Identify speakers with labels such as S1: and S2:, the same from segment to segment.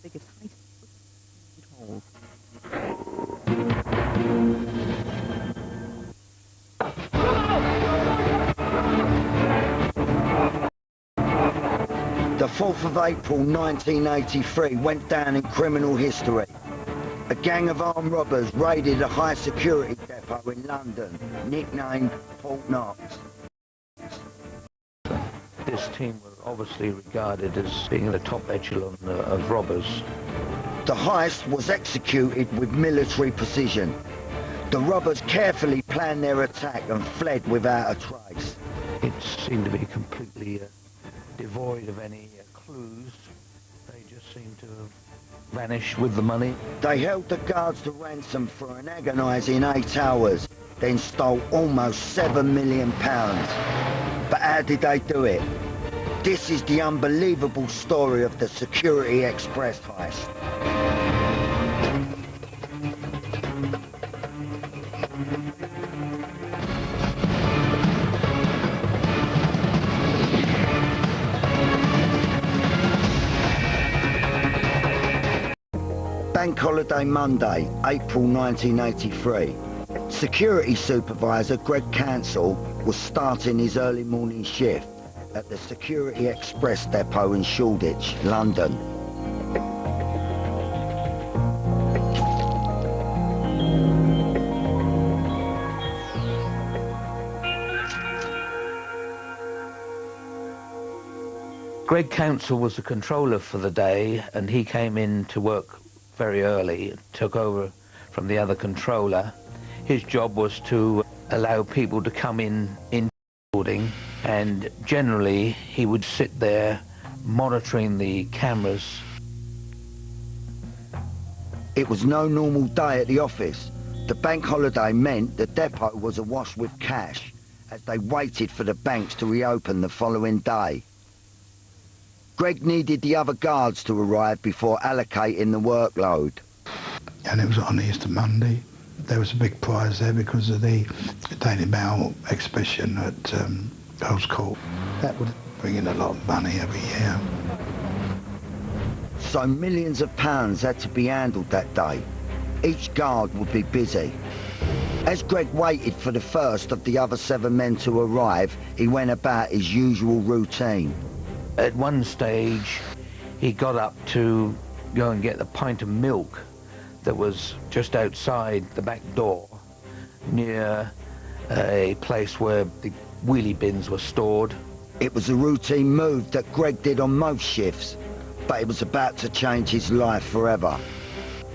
S1: biggest holes.
S2: The 4th of April 1983 went down in criminal history. A gang of armed robbers raided a high security depot in London, nicknamed Fort Knox.
S3: This team were obviously regarded as being the top echelon of robbers.
S2: The heist was executed with military precision. The robbers carefully planned their attack and fled without a trace.
S3: It seemed to be completely devoid of any clues. They just seemed to have vanished with the money.
S2: They held the guards to ransom for an agonising 8 hours, then stole almost £7 million. But how did they do it? This is the unbelievable story of the Security Express heist. Bank holiday Monday, April 1983. Security supervisor Greg Cancel was starting his early morning shift at the Security Express depot in Shoreditch, London.
S3: Greg Council was the controller for the day, and he came in to work very early, took over from the other controller. His job was to allow people to come in the building, and generally he would sit there monitoring the cameras.
S2: It was no normal day at the office. The bank holiday meant the depot was awash with cash as they waited for the banks to reopen the following day. Greg needed the other guards to arrive before allocating the workload.
S4: And it was on Easter Monday. There was a big prize there because of the Daily Mail exhibition at Earl's Court. That would bring in a lot of money every year.
S2: So millions of pounds had to be handled that day. Each guard would be busy. As Greg waited for the first of the other 7 men to arrive, he went about his usual routine.
S3: At one stage, he got up to go and get a pint of milk that was just outside the back door, near a place where the wheelie bins were stored.
S2: It was a routine move that Greg did on most shifts, but it was about to change his life forever.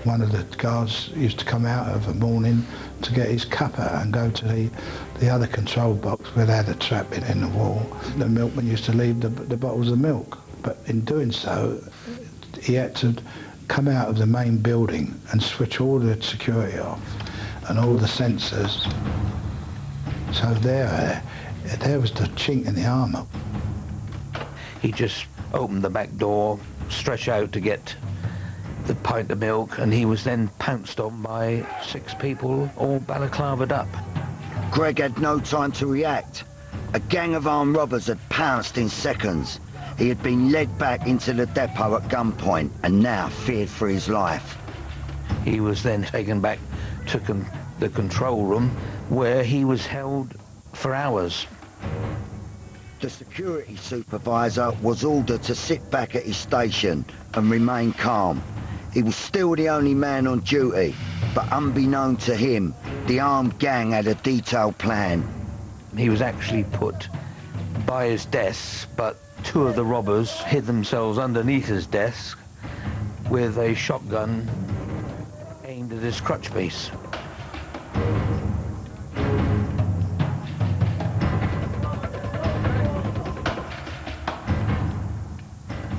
S4: One of the guards used to come out of a morning to get his cuppa and go to the other control box where they had a trap in the wall. The milkman used to leave the bottles of milk, but in doing so, he had to come out of the main building and switch all the security off and all the sensors. So there was the chink in the armour.
S3: He just opened the back door, stretched out to get the pint of milk, and he was then pounced on by 6 people, all balaclavaed up.
S2: Greg had no time to react. A gang of armed robbers had pounced in seconds. He had been led back into the depot at gunpoint and now feared for his life.
S3: He was then taken back to the control room, where he was held for hours.
S2: The security supervisor was ordered to sit back at his station and remain calm. He was still the only man on duty, but unbeknown to him, the armed gang had a detailed plan.
S3: He was actually put by his desk, but 2 of the robbers hid themselves underneath his desk with a shotgun aimed at his crutch piece.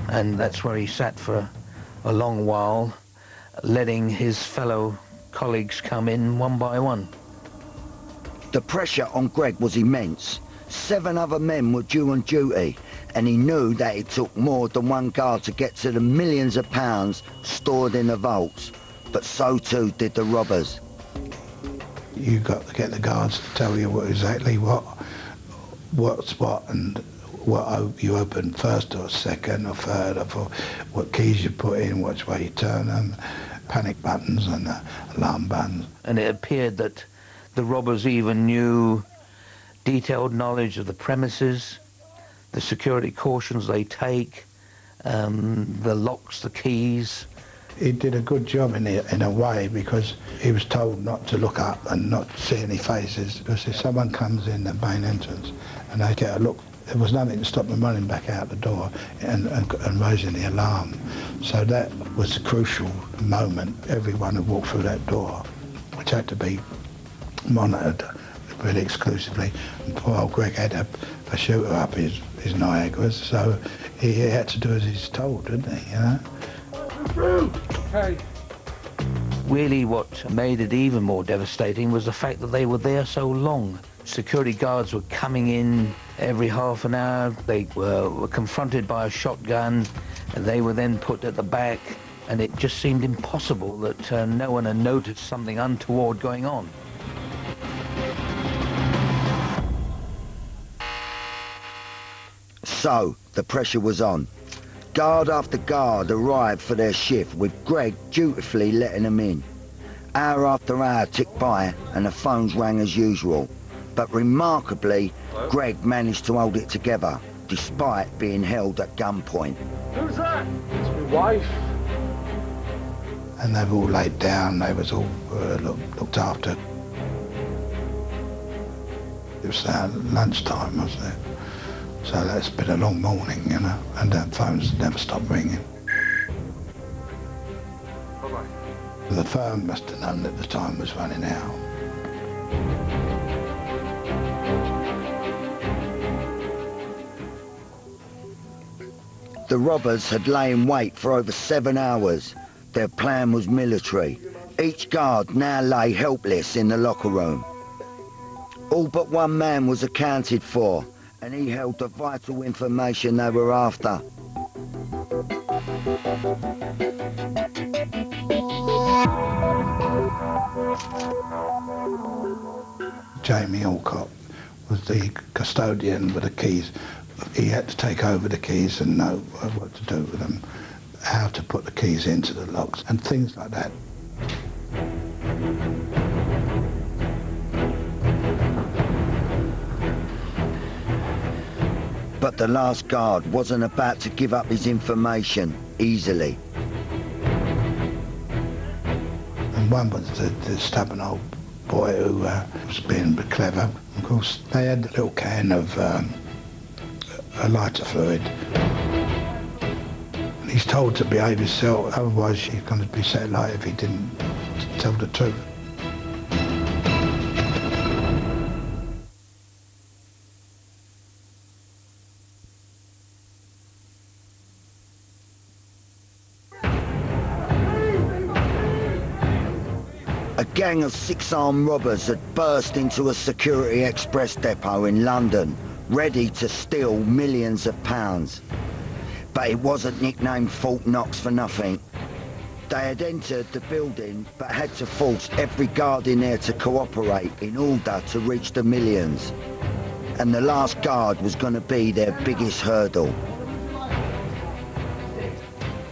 S3: And that's where he sat for a long while, letting his fellow colleagues come in one by one.
S2: The pressure on Greg was immense. 7 other men were due on duty, and he knew that it took more than one guard to get to the millions of pounds stored in the vaults, but so too did the robbers.
S4: You got to get the guards to tell you exactly what's what and what you open first or second or third, or what keys you put in, which way you turn them, panic buttons and alarm buttons.
S3: And it appeared that the robbers even knew detailed knowledge of the premises, the security cautions they take, the locks, the keys.
S4: He did a good job in a way, because he was told not to look up and not see any faces, because if someone comes in the main entrance and they get a look, there was nothing to stop them running back out the door and raising the alarm. So that was a crucial moment. Everyone had walked through that door, which had to be monitored really exclusively. And poor old Greg had a shooter up his Niagaras, so he had to do as he's told, didn't he, you know?
S3: Hey. Really, what made it even more devastating was the fact that they were there so long. Security guards were coming in every half an hour. They were confronted by a shotgun, and they were then put at the back, and it just seemed impossible that no one had noticed something untoward going on.
S2: So, the pressure was on. Guard after guard arrived for their shift, with Greg dutifully letting them in. Hour after hour ticked by and the phones rang as usual. But remarkably, Greg managed to hold it together, despite being held at gunpoint.
S1: Who's that? It's my wife.
S4: And they were all laid down, they was all looked after. It was lunchtime, wasn't it? So that's been a long morning, you know, and the phones never stopped ringing.
S1: Bye-bye.
S4: The firm must have known that the time was running out.
S2: The robbers had lain in wait for over 7 hours. Their plan was military. Each guard now lay helpless in the locker room. All but one man was accounted for, and he held the vital information they were after.
S4: Jamie Alcock was the custodian with the keys. He had to take over the keys and know what to do with them, how to put the keys into the locks and things like that.
S2: But the last guard wasn't about to give up his information easily.
S4: And one was the stubborn old boy who was being a bit clever. Of course, they had a little can of a lighter fluid. And he's told to behave himself, otherwise he's going to be set alight if he didn't tell the truth.
S2: A gang of 6 armed robbers had burst into a security express depot in London, ready to steal millions of pounds. But it wasn't nicknamed Fort Knox for nothing. They had entered the building, but had to force every guard in there to cooperate in order to reach the millions. And the last guard was going to be their biggest hurdle.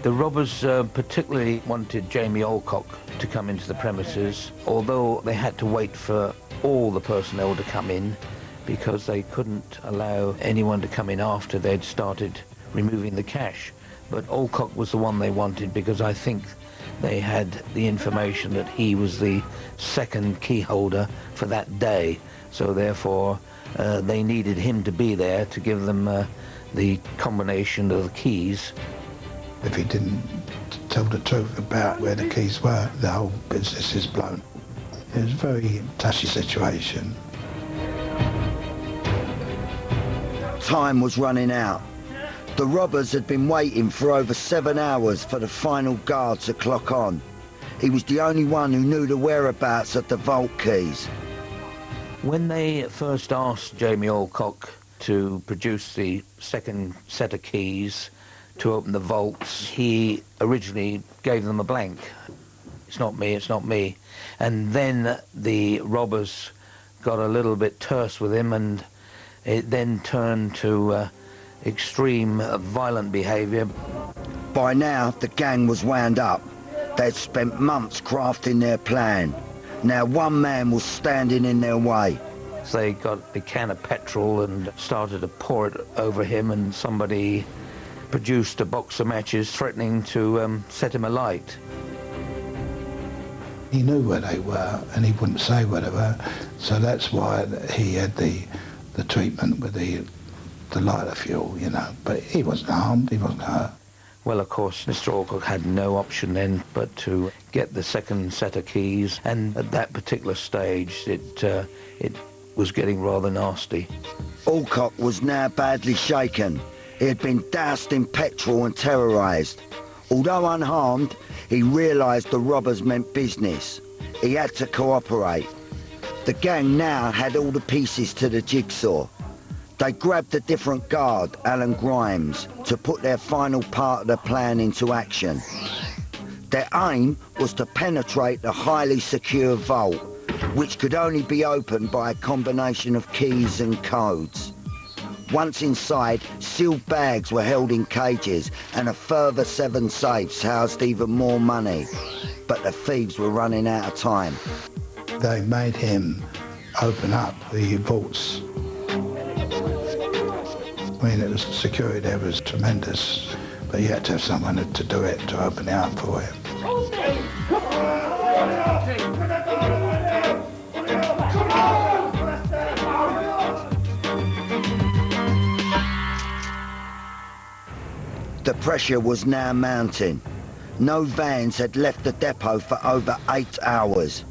S3: The robbers particularly wanted Jamie Alcock to come into the premises, although they had to wait for all the personnel to come in because they couldn't allow anyone to come in after they'd started removing the cash. But Alcock was the one they wanted because I think they had the information that he was the second key holder for that day. So therefore, they needed him to be there to give them the combination of the keys.
S4: If he didn't tell the truth about where the keys were, the whole business is blown. It was a very touchy situation.
S2: Time was running out. The robbers had been waiting for over 7 hours for the final guard to clock on. He was the only one who knew the whereabouts of the vault keys.
S3: When they first asked Jamie Alcock to produce the second set of keys to open the vaults, he originally gave them a blank. It's not me, it's not me. And then the robbers got a little bit terse with him, and it then turned to extreme, violent behaviour.
S2: By now, the gang was wound up. They'd spent months crafting their plan. Now one man was standing in their way.
S3: So they got a can of petrol and started to pour it over him, and somebody produced a box of matches threatening to set him alight.
S4: He knew where they were and he wouldn't say where they were, so that's why he had the treatment with the lighter fuel, you know. But he wasn't harmed, he wasn't hurt.
S3: Well, of course, Mr. Alcock had no option then but to get the second set of keys, and at that particular stage it was getting rather nasty.
S2: Alcock was now badly shaken. He had been doused in petrol and terrorised. Although unharmed, he realised the robbers meant business. He had to cooperate. The gang now had all the pieces to the jigsaw. They grabbed a different guard, Alan Grimes, to put their final part of the plan into action. Their aim was to penetrate the highly secure vault, which could only be opened by a combination of keys and codes. Once inside, sealed bags were held in cages and a further 7 safes housed even more money. But the thieves were running out of time.
S4: They made him open up the vaults. I mean, the security there was tremendous, but you had to have someone to do it, to open it up for him.
S2: The pressure was now mounting. No vans had left the depot for over 8 hours.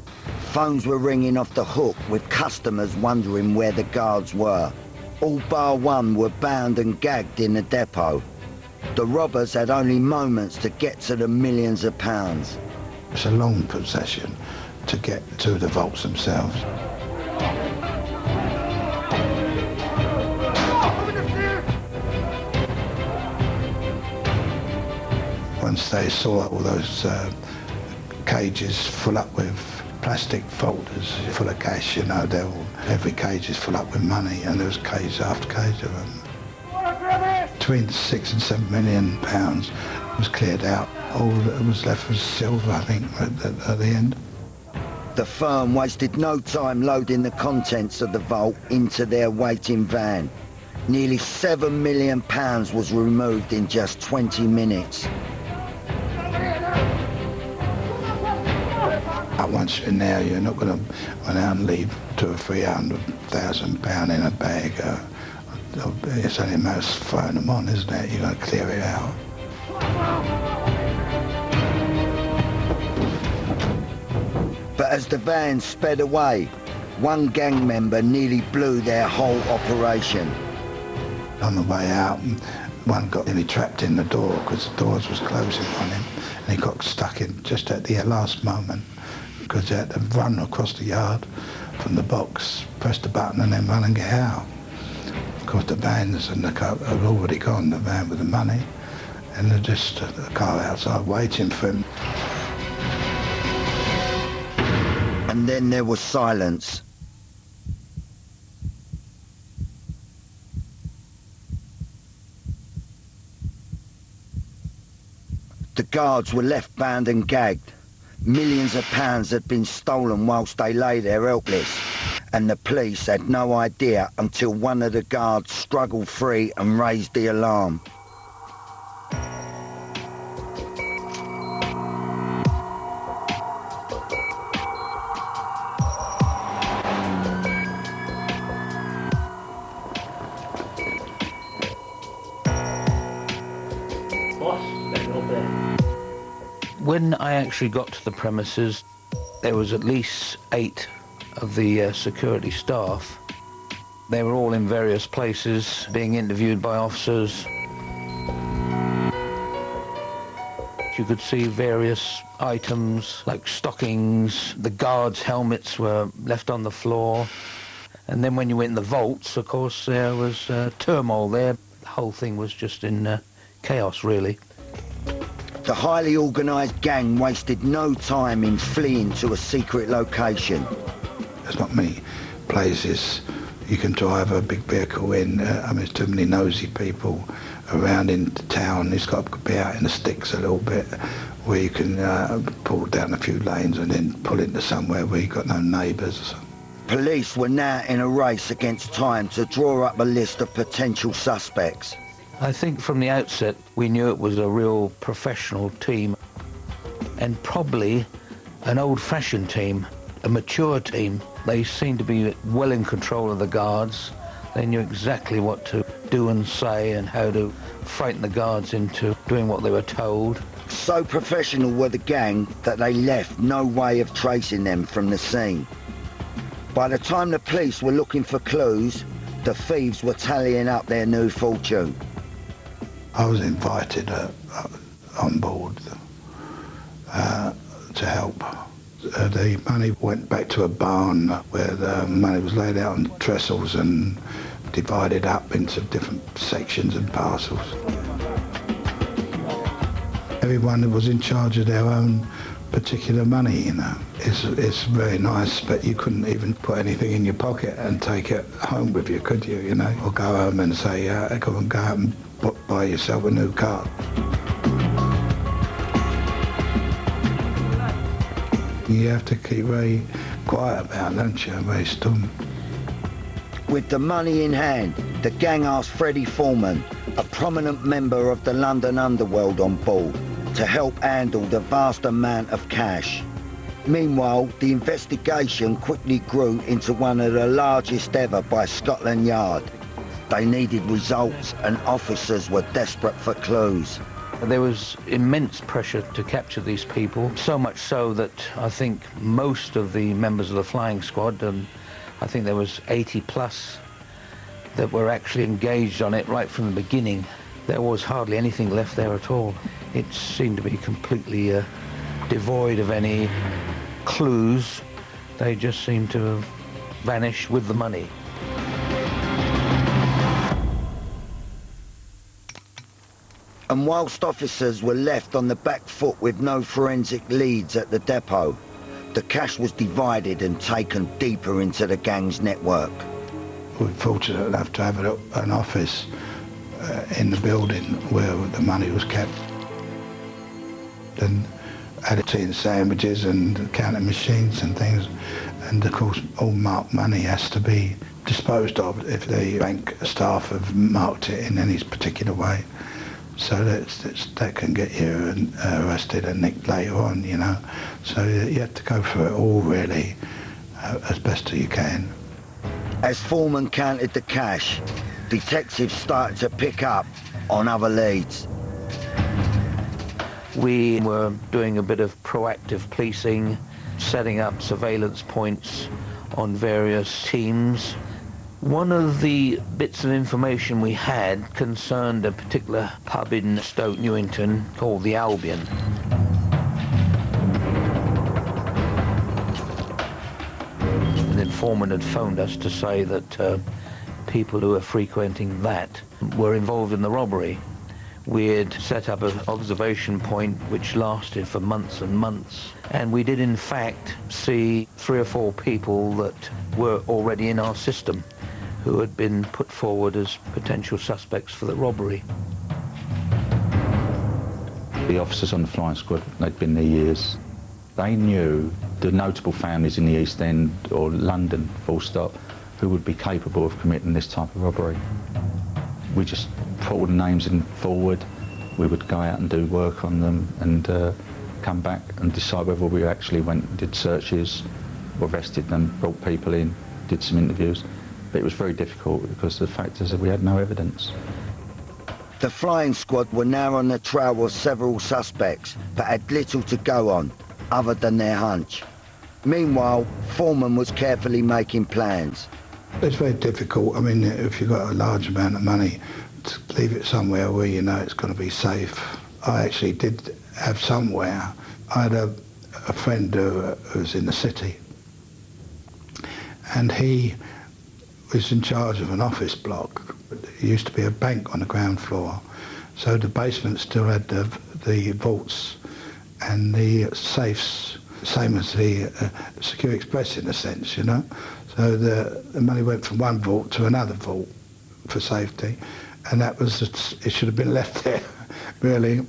S2: Phones were ringing off the hook with customers wondering where the guards were. All bar one were bound and gagged in the depot. The robbers had only moments to get to the millions of pounds.
S4: It's a long procession to get to the vaults themselves. Once they saw all those cages full up with plastic folders full of cash, you know, every cage is full up with money, and there was cage after cage of them. Between 6 and 7 million pounds was cleared out. All that was left was silver, I think, at the end.
S2: The firm wasted no time loading the contents of the vault into their waiting van. Nearly £7 million was removed in just 20 minutes.
S4: Once you're in there, you're not going to run out and leave £200,000 or £300,000 in a bag. It's only a matter of throwing them on, isn't it? You've got to clear it out.
S2: But as the van sped away, one gang member nearly blew their whole operation.
S4: On the way out, one got nearly trapped in the door because the doors was closing on him, and he got stuck in just at the last moment, because they had to run across the yard from the box, press the button and then run and get out. Of course the vans and the car had already gone, the van with the money, and they're just a car outside waiting for him.
S2: And then there was silence. The guards were left bound and gagged. Millions of pounds had been stolen whilst they lay there helpless, and the police had no idea until one of the guards struggled free and raised the alarm.
S3: When I actually got to the premises, there was at least 8 of the security staff. They were all in various places, being interviewed by officers. You could see various items like stockings. The guards' helmets were left on the floor. And then when you went in the vaults, of course, there was turmoil there. The whole thing was just in chaos, really.
S2: The highly organised gang wasted no time in fleeing to a secret location.
S4: There's not many places you can drive a big vehicle in. I mean, there's too many nosy people around in town. It's got to be out in the sticks a little bit, where you can pull down a few lanes and then pull into somewhere where you've got no neighbours.
S2: Police were now in a race against time to draw up a list of potential suspects.
S3: I think from the outset we knew it was a real professional team, and probably an old-fashioned team, a mature team. They seemed to be well in control of the guards. They knew exactly what to do and say and how to frighten the guards into doing what they were told.
S2: So professional were the gang that they left no way of tracing them from the scene. By the time the police were looking for clues, the thieves were tallying up their new fortune.
S4: I was invited on board to help. The money went back to a barn where the money was laid out on trestles and divided up into different sections and parcels. Everyone was in charge of their own particular money, you know. It's very nice, but you couldn't even put anything in your pocket and take it home with you, could you, you know? Or go home and say, go and go out and buy yourself a new car. You have to keep very quiet about it, don't you? Very stum.
S2: With the money in hand, the gang asked Freddie Foreman, a prominent member of the London underworld, on board to help handle the vast amount of cash. Meanwhile, the investigation quickly grew into one of the largest ever by Scotland Yard. They needed results and officers were desperate for clues.
S3: There was immense pressure to capture these people, so much so that I think most of the members of the flying squad, and I think there was 80 plus, that were actually engaged on it right from the beginning. There was hardly anything left there at all. It seemed to be completely devoid of any clues. They just seemed to have vanished with the money.
S2: And whilst officers were left on the back foot with no forensic leads at the depot, the cash was divided and taken deeper into the gang's network.
S4: We were fortunate enough to have an office in the building where the money was kept. And had tea and sandwiches and counting machines and things. And of course, all marked money has to be disposed of if the bank staff have marked it in any particular way. So that can get you arrested and nicked later on, you know. So you have to go through it all, really, as best as you can.
S2: As Foreman counted the cash, detectives started to pick up on other leads.
S3: We were doing a bit of proactive policing, setting up surveillance points on various teams. One of the bits of information we had concerned a particular pub in Stoke Newington called the Albion. And then Foreman had phoned us to say that people who were frequenting that were involved in the robbery. We had set up an observation point which lasted for months and months, and we did in fact see 3 or 4 people that were already in our system who had been put forward as potential suspects for the robbery.
S5: The officers on the flying squad, they'd been there years. They knew the notable families in the East End or London, full stop, who would be capable of committing this type of robbery. We just put all the names in forward. We would go out and do work on them and come back and decide whether we actually went and did searches, arrested them, brought people in, did some interviews. But it was very difficult because the fact is that we had no evidence.
S2: The flying squad were now on the trail of several suspects, but had little to go on, other than their hunch. Meanwhile, Foreman was carefully making plans.
S4: It's very difficult. I mean, if you've got a large amount of money, to leave it somewhere where you know it's going to be safe. I actually did have somewhere. I had a friend who was in the city, and he was in charge of an office block. There used to be a bank on the ground floor, so the basement still had the vaults and the safes, same as the Secure Express in a sense, you know. So the money went from one vault to another vault for safety, and that was, it should have been left there, really,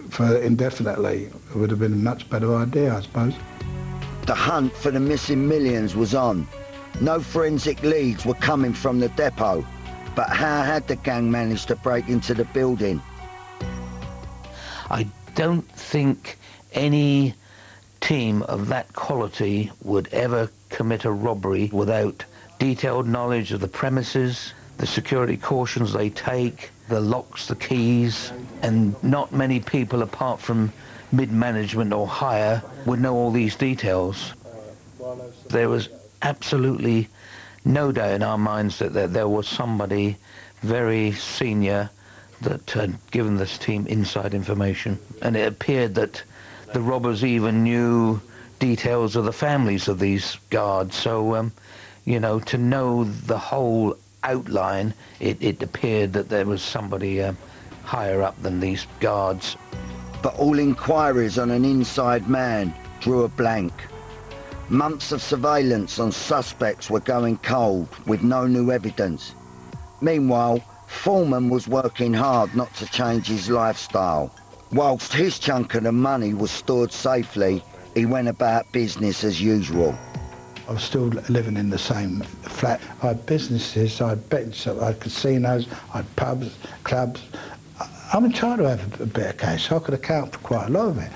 S4: for indefinitely. It would have been a much better idea, I suppose.
S2: The hunt for the missing millions was on. No forensic leads were coming from the depot, but how had the gang managed to break into the building?
S3: I don't think any team of that quality would ever commit a robbery without detailed knowledge of the premises, the security cautions they take, the locks, the keys, and not many people apart from mid-management or higher would know all these details. There was absolutely no doubt in our minds that there was somebody very senior that had given this team inside information, and it appeared that the robbers even knew details of the families of these guards. So, you know, to know the whole outline, it appeared that there was somebody higher up than these guards.
S2: But all inquiries on an inside man drew a blank. Months of surveillance on suspects were going cold with no new evidence. Meanwhile, Foreman was working hard not to change his lifestyle. Whilst his chunk of the money was stored safely, he went about business as usual.
S4: I was still living in the same flat. I had businesses, I had betting shops, I had casinos, I had pubs, clubs. I'm entitled to have a bit of cash, so I could account for quite a lot of it.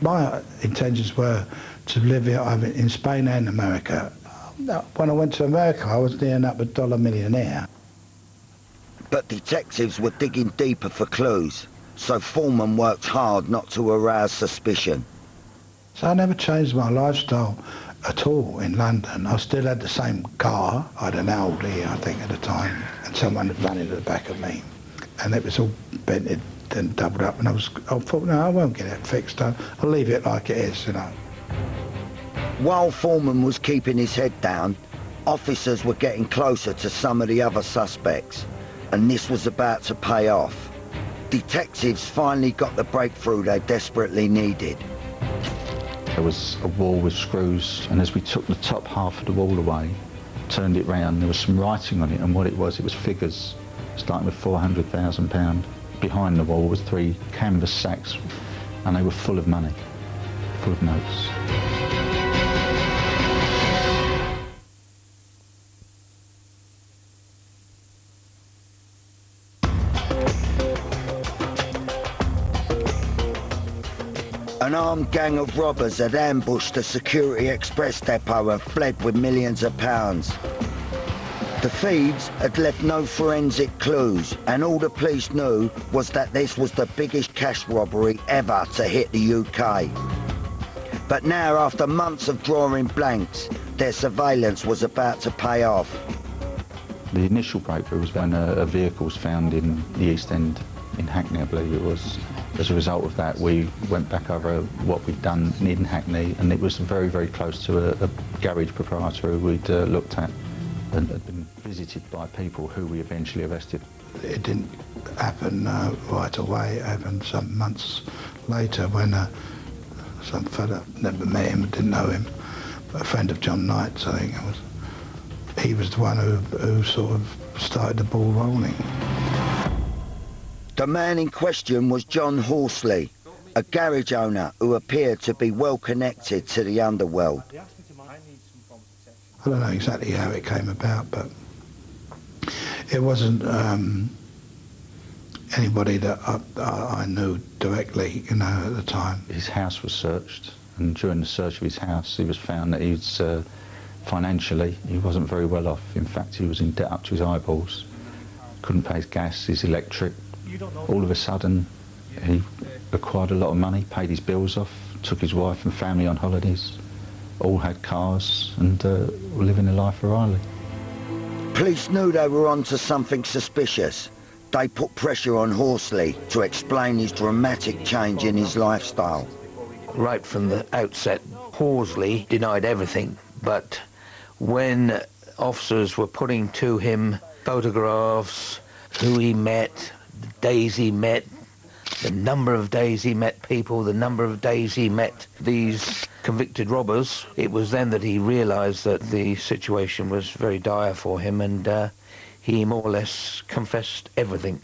S4: My intentions were to live in Spain and America. When I went to America, I was near enough $1 millionaire.
S2: But detectives were digging deeper for clues, so Foreman worked hard not to arouse suspicion.
S4: So I never changed my lifestyle at all in London. I still had the same car. I had an Audi, I think, at the time, and someone had run into the back of me. And it was all bented and doubled up, and I thought, no, I won't get it fixed. I'll leave it like it is, you know.
S2: While Foreman was keeping his head down, officers were getting closer to some of the other suspects, and this was about to pay off. Detectives finally got the breakthrough they desperately needed.
S5: There was a wall with screws, and as we took the top half of the wall away, turned it round, there was some writing on it, and what it was figures, starting with £400,000. Behind the wall was 3 canvas sacks, and they were full of money, full of notes.
S2: An armed gang of robbers had ambushed the Security Express depot and fled with millions of pounds. The thieves had left no forensic clues, and all the police knew was that this was the biggest cash robbery ever to hit the UK. But now, after months of drawing blanks, their surveillance was about to pay off.
S5: The initial breakthrough was when a vehicle was found in the East End, in Hackney, I believe it was. As a result of that, we went back over what we'd done in Hackney, and it was very, very close to a garage proprietor who we'd looked at and had been visited by people who we eventually arrested.
S4: It didn't happen right away. It happened some months later when some fella, never met him, didn't know him, but a friend of John Knight's, I think it was. He was the one who sort of started the ball rolling.
S2: The man in question was John Horsley, a garage owner who appeared to be well connected to the underworld.
S4: I don't know exactly how it came about, but it wasn't anybody that I knew directly, you know, at the time.
S5: His house was searched, and during the search of his house, it was found that he was financially, he wasn't very well off. In fact, he was in debt up to his eyeballs. Couldn't pay his gas, his electric. All of a sudden, he acquired a lot of money, paid his bills off, took his wife and family on holidays, all had cars, and were living a life royally.
S2: Police knew they were onto something suspicious. They put pressure on Horsley to explain his dramatic change in his lifestyle.
S3: Right from the outset, Horsley denied everything, but when officers were putting to him photographs, who he met, the days he met, the number of days he met people, the number of days he met these convicted robbers. It was then that he realised that the situation was very dire for him, and he more or less confessed everything.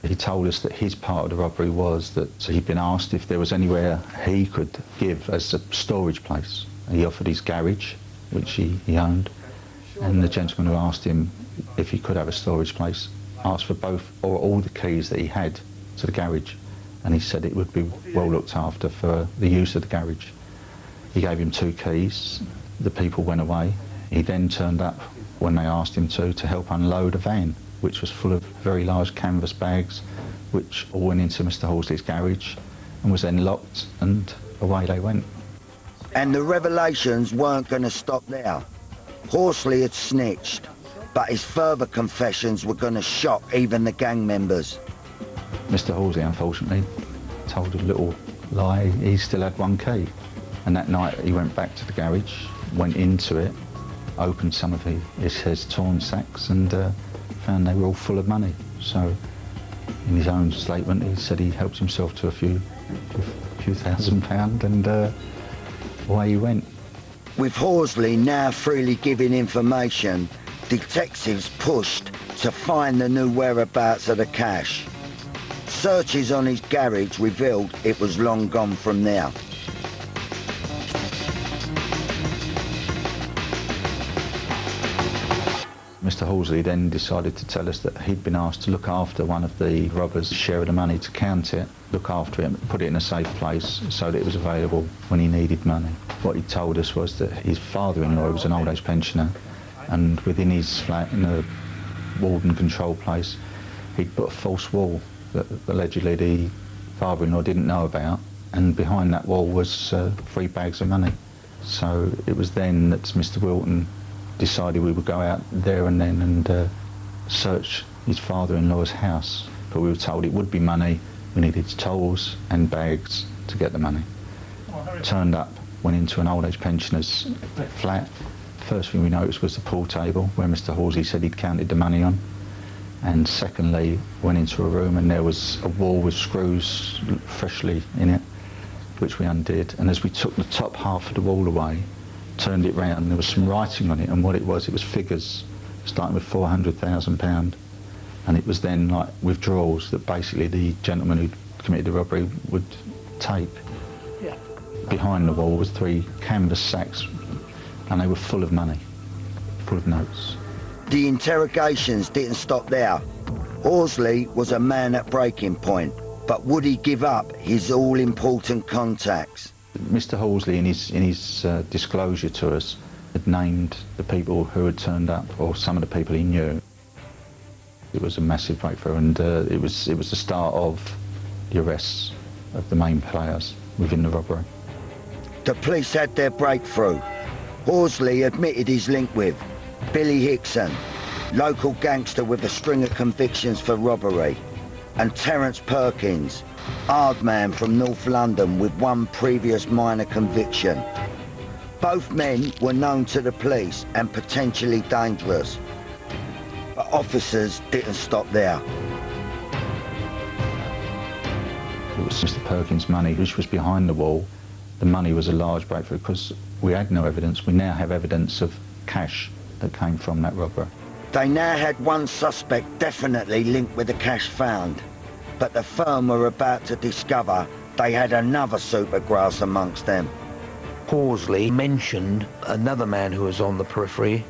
S5: He told us that his part of the robbery was that he'd been asked if there was anywhere he could give as a storage place. He offered his garage, which he owned, and the gentleman who asked him if he could have a storage place asked for both or all the keys that he had to the garage, and he said it would be well looked after for the use of the garage. He gave him 2 keys. The people went away. He then turned up when they asked him to help unload a van, which was full of very large canvas bags, which all went into Mr. Horsley's garage and was then locked, and away they went.
S2: And the revelations weren't going to stop there. Horsley had snitched, but his further confessions were going to shock even the gang members.
S5: Mr. Horsley, unfortunately, told a little lie. He still had 1 key. And that night he went back to the garage, went into it, opened some of his torn sacks, and found they were all full of money. So in his own statement he said he helped himself to a few £1,000, and away he went.
S2: With Horsley now freely giving information, detectives pushed to find the new whereabouts of the cash. Searches on his garage revealed it was long gone from there.
S5: Mr. Horsley then decided to tell us that he'd been asked to look after one of the robbers' share of the money, to count it, look after it, put it in a safe place so that it was available when he needed money. What he told us was that his father-in-law was an old age pensioner, and within his flat in a walled and controlled place, he'd put a false wall that allegedly the father-in-law didn't know about, and behind that wall was 3 bags of money. So it was then that Mr. Wilton decided we would go out there and then and search his father-in-law's house. But we were told it would be money. We needed tolls and bags to get the money. Turned up, went into an old age pensioner's flat. First thing we noticed was the pool table where Mr. Horsley said he'd counted the money on. And secondly, went into a room and there was a wall with screws freshly in it, which we undid. And as we took the top half of the wall away, turned it round, there was some writing on it, and what it was figures starting with £400,000, and it was then like withdrawals that basically the gentleman who committed the robbery would take.
S3: Yeah.
S5: Behind the wall was 3 canvas sacks, and they were full of money, full of notes.
S2: The interrogations didn't stop there. Horsley was a man at breaking point, but would he give up his all-important contacts?
S5: Mr. Horsley, in his disclosure to us, had named the people who had turned up, or some of the people he knew. It was a massive breakthrough, and it was the start of the arrests of the main players within the robbery.
S2: The police had their breakthrough. Horsley admitted his link with Billy Hickson, local gangster with a string of convictions for robbery, and Terence Perkins, hard man from North London with 1 previous minor conviction. Both men were known to the police and potentially dangerous. But officers didn't stop there.
S5: It was Mr. Perkins' money, which was behind the wall. The money was a large breakthrough because we had no evidence. We now have evidence of cash that came from that robbery.
S2: They now had 1 suspect definitely linked with the cash found. But the firm were about to discover they had another supergrass amongst them.
S3: Horsley mentioned another man who was on the periphery,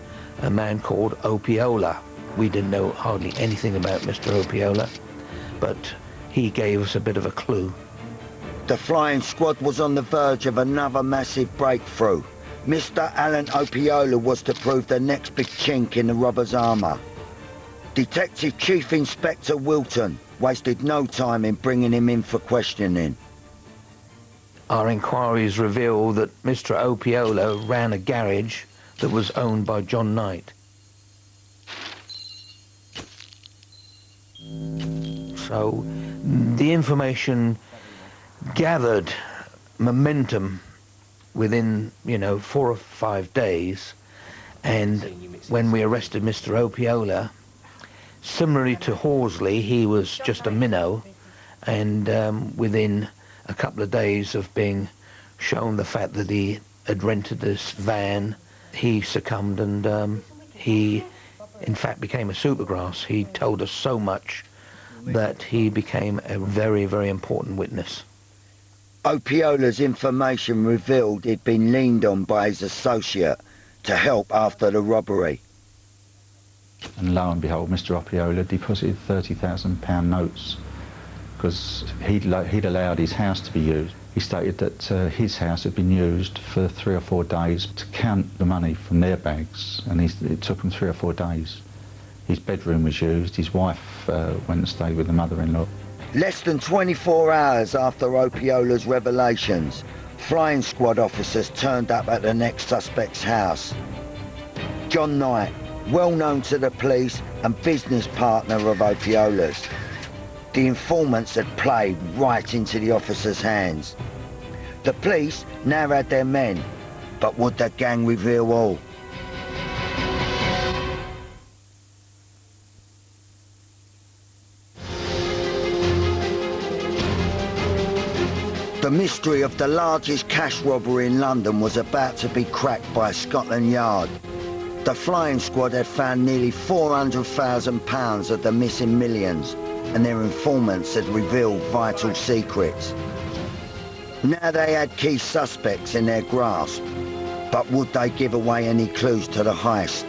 S3: a man called Opiola. We didn't know hardly anything about Mr. Opiola, but he gave us a bit of a clue.
S2: The flying squad was on the verge of another massive breakthrough. Mr. Alan Opiola was to prove the next big chink in the robber's armour. Detective Chief Inspector Wilton wasted no time in bringing him in for questioning.
S3: Our inquiries revealed that Mr. Opiola ran a garage that was owned by John Knight. So the information gathered momentum within, 4 or 5 days, and when we arrested Mr. Opiola, similarly to Horsley, he was just a minnow, and within a couple of days of being shown the fact that he had rented this van, he succumbed, and he in fact became a supergrass. He told us so much that he became a very, very important witness.
S2: Opiola's information revealed he'd been leaned on by his associate to help after the robbery.
S5: And lo and behold, Mr. Opiola deposited £30,000 notes because he'd allowed his house to be used. He stated that his house had been used for 3 or 4 days to count the money from their bags, and it took him 3 or 4 days. His bedroom was used, his wife went and stayed with the mother-in-law.
S2: Less than 24 hours after Opiola's revelations, flying squad officers turned up at the next suspect's house. John Knight, well known to the police and business partner of Opiola's. The informants had played right into the officers' hands. The police now had their men, but would the gang reveal all? The mystery of the largest cash robbery in London was about to be cracked by Scotland Yard. The flying squad had found nearly £400,000 of the missing millions, and their informants had revealed vital secrets. Now they had key suspects in their grasp, but would they give away any clues to the heist?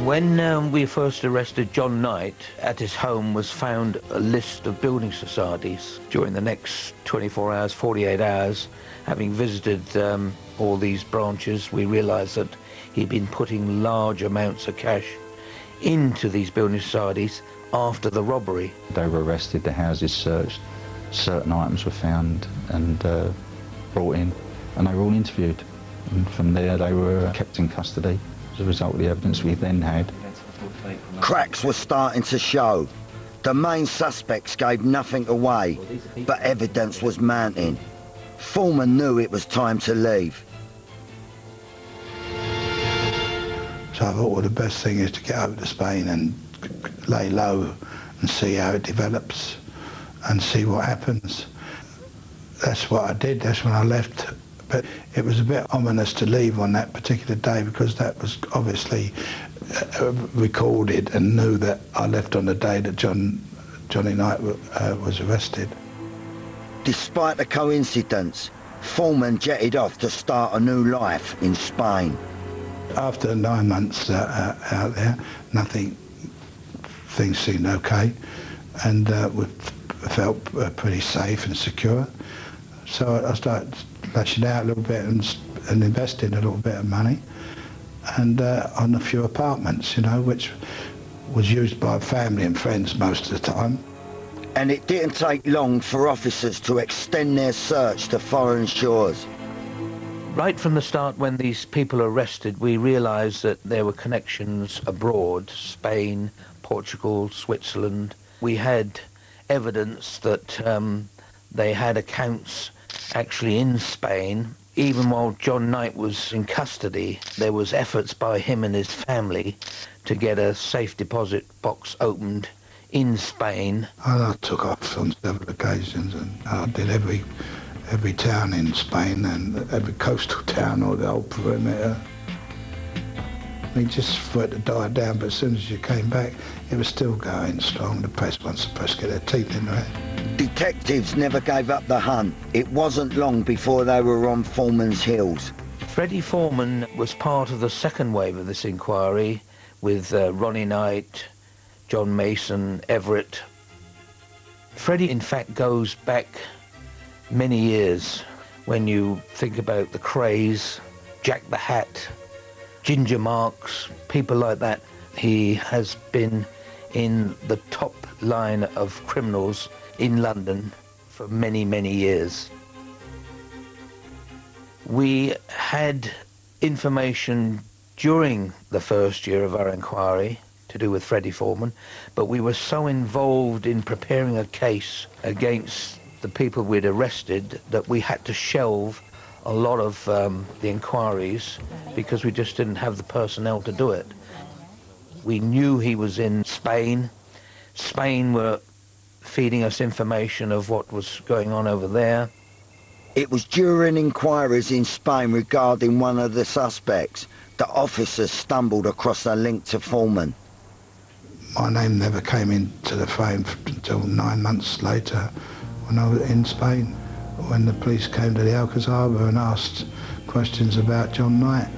S3: When we first arrested John Knight, at his home was found a list of building societies. During the next 24 hours, 48 hours, having visited all these branches, we realised that he'd been putting large amounts of cash into these building societies after the robbery.
S5: They were arrested, the houses searched, certain items were found and brought in, and they were all interviewed. And from there they were kept in custody as a result of the evidence we then had.
S2: Cracks were starting to show. The main suspects gave nothing away, but evidence was mounting. Foreman knew it was time to leave.
S4: So I thought, well, the best thing is to get over to Spain and lay low and see how it develops and see what happens. That's what I did. That's when I left. But it was a bit ominous to leave on that particular day because that was obviously recorded and knew that I left on the day that Johnny Knight was arrested.
S2: Despite the coincidence, Foreman jetted off to start a new life in Spain.
S4: After 9 months out there, things seemed okay, and we felt pretty safe and secure. So I started lashing out a little bit and investing a little bit of money, and on a few apartments, you know, which was used by family and friends most of the time.
S2: And it didn't take long for officers to extend their search to foreign shores.
S3: Right from the start, when these people were arrested, we realised that there were connections abroad, Spain, Portugal, Switzerland. We had evidence that they had accounts actually in Spain. Even while John Knight was in custody, there was efforts by him and his family to get a safe deposit box opened in Spain.
S4: I took off on several occasions, and I did every town in Spain and every coastal town or the whole perimeter. I mean, just for it to die down, but as soon as you came back, it was still going strong. The press, once the press get their teeth into it.
S2: Detectives never gave up the hunt. It wasn't long before they were on Foreman's heels.
S3: Freddie Foreman was part of the second wave of this inquiry with Ronnie Knight, John Mason, Everett. Freddie, in fact, goes back many years. When you think about the Krays, Jack the Hat, Ginger Marks, people like that, he has been in the top line of criminals in London for many, many years. We had information during the first year of our inquiry to do with Freddie Foreman, but we were so involved in preparing a case against the people we'd arrested that we had to shelve a lot of the inquiries because we just didn't have the personnel to do it. We knew he was in Spain. Spain were feeding us information of what was going on over there.
S2: It was during inquiries in Spain regarding one of the suspects that officers stumbled across a link to Foreman.
S4: My name never came into the frame until 9 months later when I was in Spain, when the police came to the Alcazaba and asked questions about John Knight.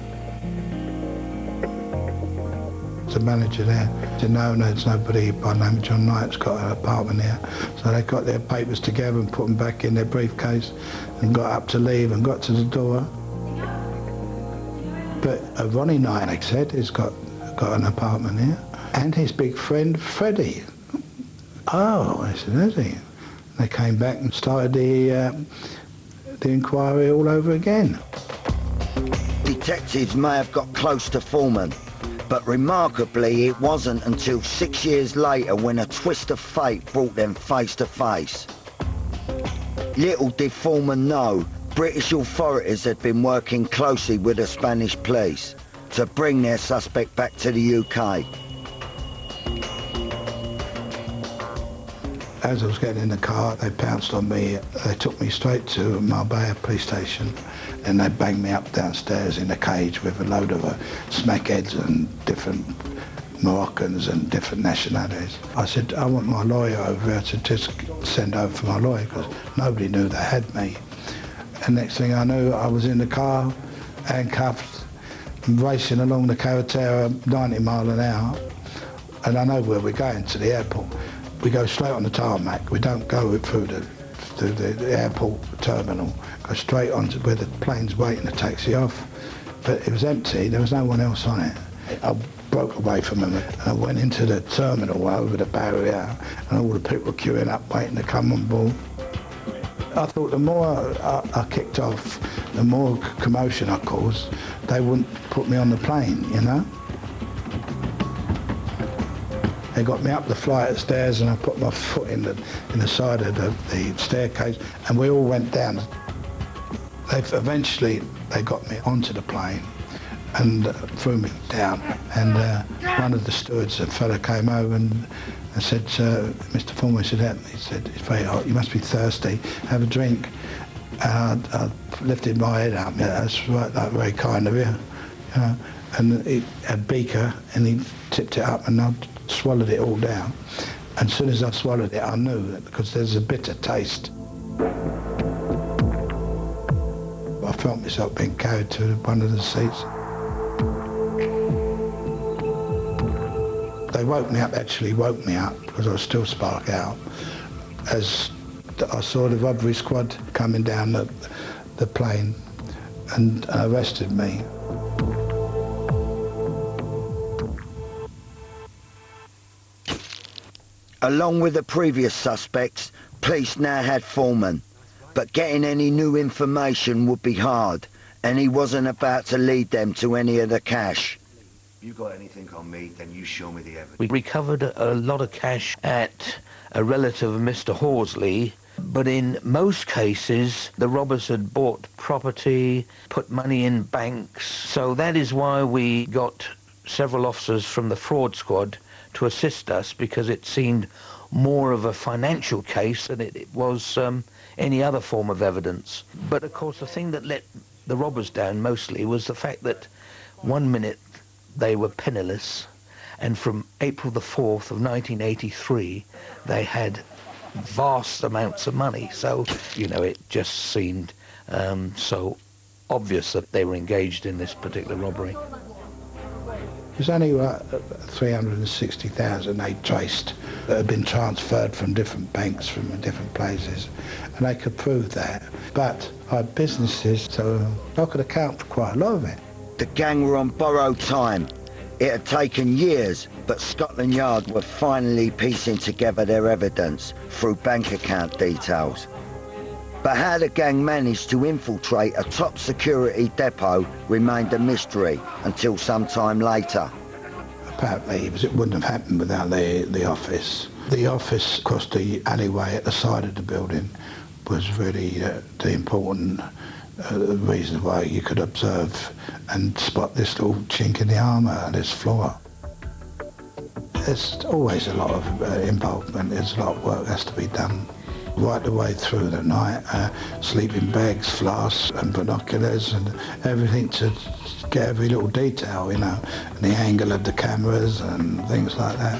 S4: The manager there said, no, there's nobody by the name of John Knight's got an apartment here. So they got their papers together and put them back in their briefcase and got up to leave and got to the door. But Ronnie Knight, they said, has got an apartment here. And his big friend, Freddie. Oh, I said, has he? They came back and started the inquiry all over again.
S2: Detectives may have got close to Foreman, but remarkably it wasn't until 6 years later when a twist of fate brought them face to face. Little did Foreman know, British authorities had been working closely with the Spanish police to bring their suspect back to the UK.
S4: As I was getting in the car, they pounced on me. They took me straight to Marbella police station and they banged me up downstairs in a cage with a load of smackheads and different Moroccans and different nationalities. I said, I want my lawyer over here to just send over for my lawyer because nobody knew they had me. And next thing I knew, I was in the car, handcuffed, racing along the carretera 90 mile an hour. And I know where we're going, to the airport. We go straight on the tarmac. We don't go through the airport terminal. Go straight on to where the plane's waiting to taxi off. But it was empty. There was no one else on it. I broke away from them and I went into the terminal over the barrier and all the people were queuing up waiting to come on board. I thought the more I kicked off, the more commotion I caused, they wouldn't put me on the plane, you know? They got me up the flight of stairs and I put my foot in the side of the staircase and we all went down. Eventually they got me onto the plane and threw me down. And one of the stewards, a fella, came over and said, Mr. Foreman, he said, it's very hot, you must be thirsty, have a drink. And I lifted my head up, yeah, that's right, that's very kind of you. And he had a beaker and he tipped it up and I swallowed it all down. And as soon as I swallowed it, I knew that because there's a bitter taste. I felt myself being carried to one of the seats. They actually woke me up because I was still spark out as I saw the robbery squad coming down the plane and arrested me.
S2: Along with the previous suspects, police now had Foreman, but getting any new information would be hard, and he wasn't about to lead them to any of the cash.
S6: You got anything on me, then you show me the evidence.
S3: We recovered a lot of cash at a relative of Mr. Horsley, but in most cases the robbers had bought property, put money in banks, so that is why we got several officers from the fraud squad to assist us, because it seemed more of a financial case than it was any other form of evidence. But of course the thing that let the robbers down mostly was the fact that 1 minute they were penniless, and from April the 4th of 1983 they had vast amounts of money. So, you know, it just seemed so obvious that they were engaged in this particular robbery.
S4: There's only 360,000 they traced that had been transferred from different banks from different places, and they could prove that. But I had businesses, so I could account for quite a lot of it.
S2: The gang were on borrowed time. It had taken years, but Scotland Yard were finally piecing together their evidence through bank account details. But how the gang managed to infiltrate a top security depot remained a mystery until some time later.
S4: Apparently it wouldn't have happened without the office. The office across the alleyway at the side of the building was really the important reason why you could observe and spot this little chink in the armour, this floor. There's always a lot of involvement, there's a lot of work has to be done. right the way through the night, sleeping bags, flasks and binoculars and everything to get every little detail, you know, and the angle of the cameras and things like that.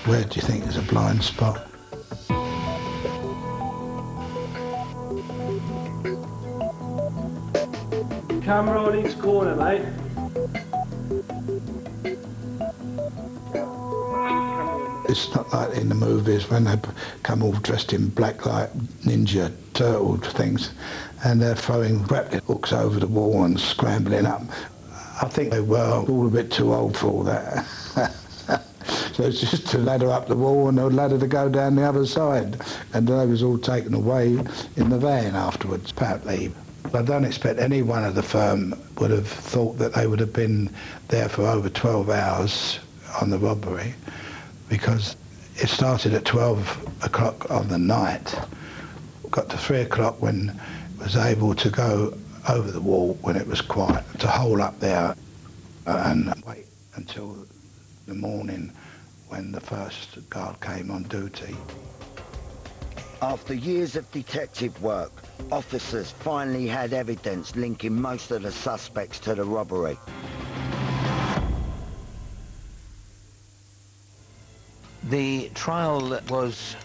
S4: Where do you think is a blind spot?
S1: Camera on each corner, mate.
S4: It's not like in the movies when they come all dressed in black like ninja turtle things and they're throwing grappling hooks over the wall and scrambling up. I think they were all a bit too old for all that. So it's just to ladder up the wall and a ladder to go down the other side. And they was all taken away in the van afterwards, apparently. I don't expect any one of the firm would have thought that they would have been there for over 12 hours on the robbery, because it started at 12 o'clock on the night, got to 3 o'clock when it was able to go over the wall when it was quiet, to hole up there and wait until the morning when the first guard came on duty.
S2: After years of detective work, officers finally had evidence linking most of the suspects to the robbery.
S3: The trial was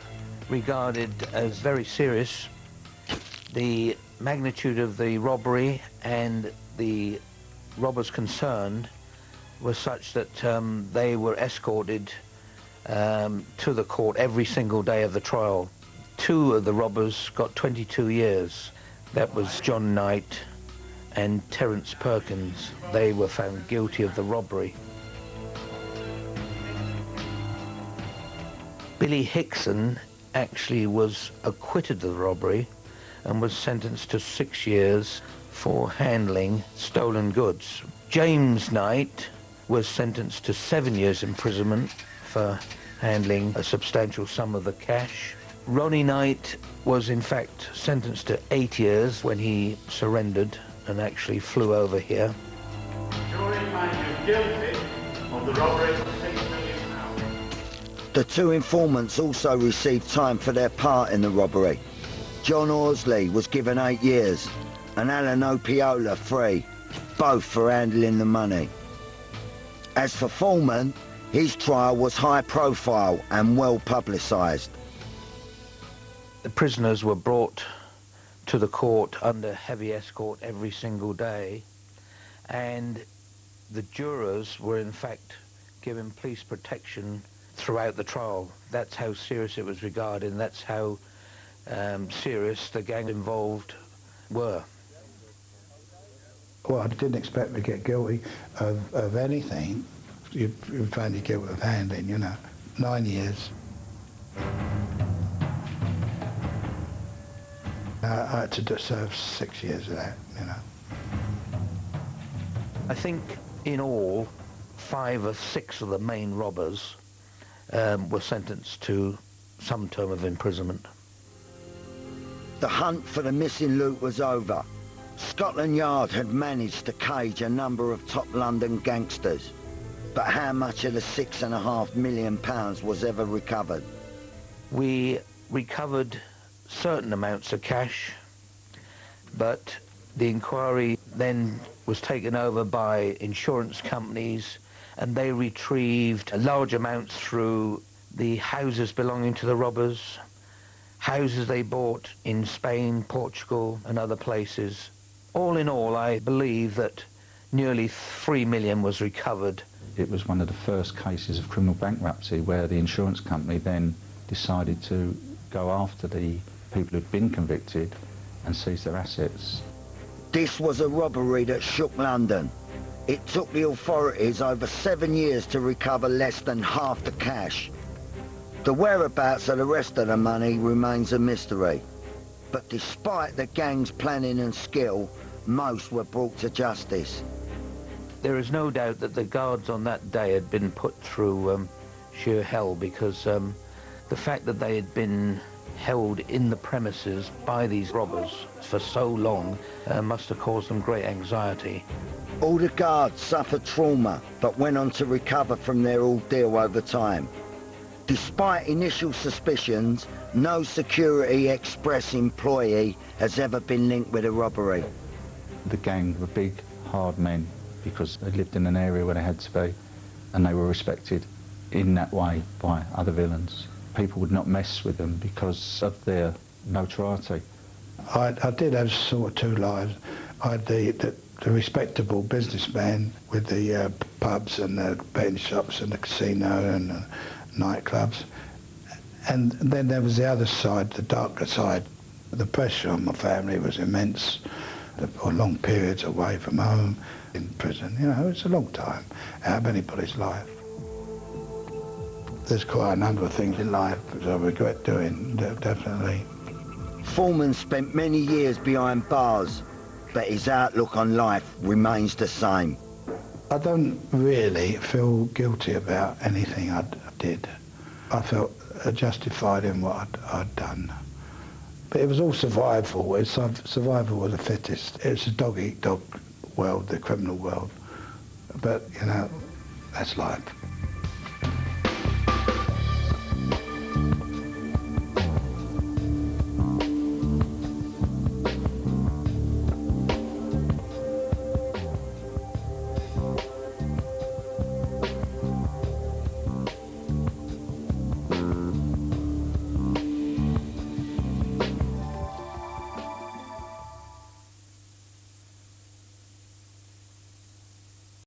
S3: regarded as very serious. The magnitude of the robbery and the robbers concerned was such that they were escorted to the court every single day of the trial. 2 of the robbers got 22 years. That was John Knight and Terence Perkins. They were found guilty of the robbery. Billy Hickson actually was acquitted of the robbery and was sentenced to 6 years for handling stolen goods. James Knight was sentenced to 7 years imprisonment for handling a substantial sum of the cash. Ronnie Knight was in fact sentenced to 8 years when he surrendered and actually flew over here.
S1: Jury finds you guilty of the robbery of £6 million.
S2: The 2 informants also received time for their part in the robbery. John Horsley was given 8 years and Alan Opiola 3, both for handling the money. As for Foreman, his trial was high profile and well publicised.
S3: The prisoners were brought to the court under heavy escort every single day, and the jurors were in fact given police protection throughout the trial. That's how serious it was regarded, and that's how serious the gang involved were.
S4: Well, I didn't expect to get guilty of anything. You'd find you guilty of handling, you know. 9 years. I had to serve 6 years of that, you know.
S3: I think in all, 5 or 6 of the main robbers were sentenced to some term of imprisonment.
S2: The hunt for the missing loot was over. Scotland Yard had managed to cage a number of top London gangsters. But how much of the £6.5 million was ever recovered?
S3: We recovered certain amounts of cash, but the inquiry then was taken over by insurance companies, and they retrieved large amounts through the houses belonging to the robbers, houses they bought in Spain, Portugal and other places. All in all, I believe that nearly £3 million was recovered.
S5: It was one of the first cases of criminal bankruptcy where the insurance company then decided to go after the people who'd been convicted and seize their assets.
S2: This was a robbery that shook London. It took the authorities over 7 years to recover less than half the cash. The whereabouts of the rest of the money remains a mystery. But despite the gang's planning and skill, most were brought to justice.
S3: There is no doubt that the guards on that day had been put through sheer hell, because the fact that they had been held in the premises by these robbers for so long must have caused them great anxiety.
S2: All the guards suffered trauma, but went on to recover from their ordeal over time. Despite initial suspicions, No Security Express employee has ever been linked with a robbery.
S5: The gang were big, hard men because they lived in an area where they had to be, and they were respected in that way by other villains. People would not mess with them because of their notoriety.
S4: I did have sort of two lives. I had the respectable businessman with the pubs and the betting shops and the casino and the nightclubs. And then there was the other side, the darker side. The pressure on my family was immense. For long periods away from home, in prison, you know, it's a long time out of anybody's life. There's quite a number of things in life which I regret doing, definitely.
S2: Foreman spent many years behind bars, but his outlook on life remains the same.
S4: I don't really feel guilty about anything I did. I felt justified in what I'd done. But it was all survival. Survival was the fittest. It's a dog-eat-dog world, the criminal world. But, you know, that's life.